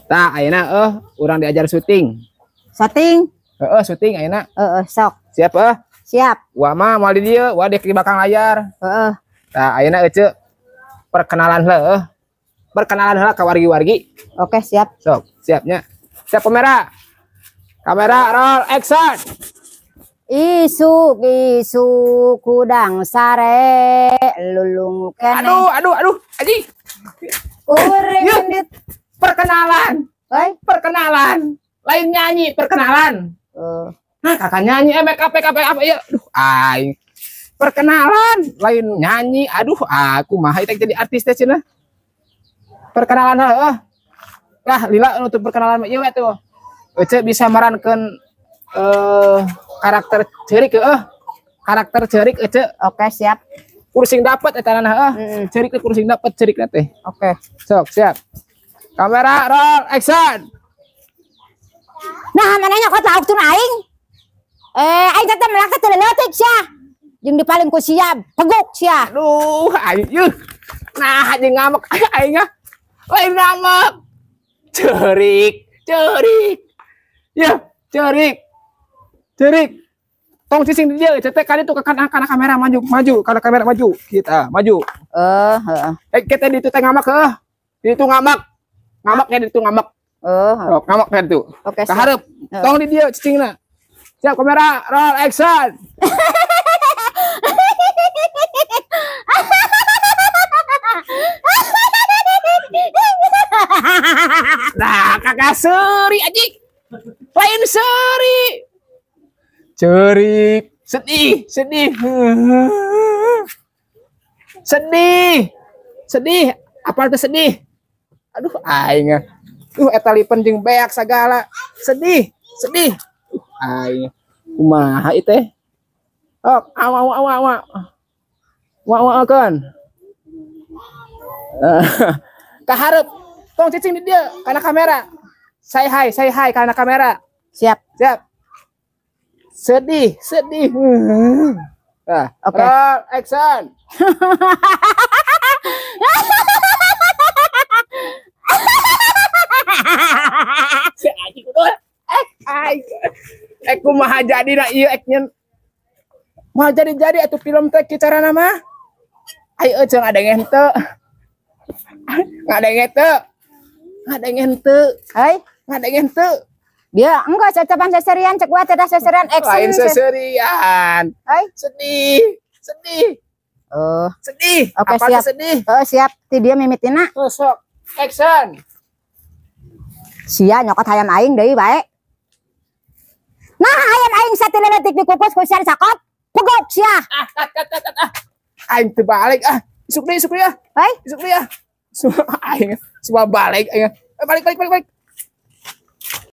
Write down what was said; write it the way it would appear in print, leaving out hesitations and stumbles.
Tah ayeuna urang diajar syuting. Syuting? Syuting ayeuna. Sok. Siap Siap. Wah mah moal di dieu, wah di belakang layar. Tah ayeuna euceuk perkenalan heula. Perkenalan heula ka wargi-wargi. Oke, siap. Sok, siapnya. Siap kamera. Kamera roll action. Isu kudang sare lulung kene. Aduh, Aji. Uring Perkenalan. Perkenalan. Lain nyanyi, perkenalan. Nah, kakak nyanyi make up ya. Aduh, perkenalan, lain nyanyi. Aduh, aku mah itek jadi artis teh cenah. Perkenalan lah lila untuk perkenalan ieu tuh. Ece bisa merankeun karakter cerik karakter cerik ece. Oke, siap. Kursing dapat eta na cerik teh kursing dapat cerik teh. Oke. Sok, siap. Kamera roll action. Nah, mananya kok lauk tun aing? Aing teh melaka teu leutik sia. Jeung dipaling ku sia, peguk sia. Aduh, aing. Nah, jeung ngamek aing lain ngamek. Cerik. Ya, cerik. Tong cicing di dia, cetek kali itu ke kanan kamera maju, karena kamera maju. Kita maju. Kita di itu teh ngamak di itu ngamak di itu ngamak. Ngamak kan itu. Oke. Kaharep. Tong di dia cicingna. Siap kamera, roll action. Nah, kakak seri aja. Lain seri. Cerik. Sedih. Apa itu sedih? Aduh, aing. Eta lipen jeung beak sagala. Sedih. Aing. Kumaha ieu teh? Awa kan. Kaharep. Tong cicing di dia karena kamera. Say hi karena kamera. Siap. Sedih. Nah, oke. Roll action. Si Aji kudu. Kumaha jadi na ieu eknya. Mau jadi atuh film teh kieu carana mah. Ayo jeung ada ngenteu. Ngadengente. Dia enggak cacapan seserian cek gua teh seserian action. Lain seserian. Sedih. Oke, apa siap. Sedih? Siap. Ti dia mimitina. Sok. Action. Sia nyokot hayam aing deui bae. Nah, hayam aing satileletik dikukus ku sian sakot. Pegok sia. Aing teu balik Isuk deui ya. Isuk deui ya. Aing semua balik aing. Balik.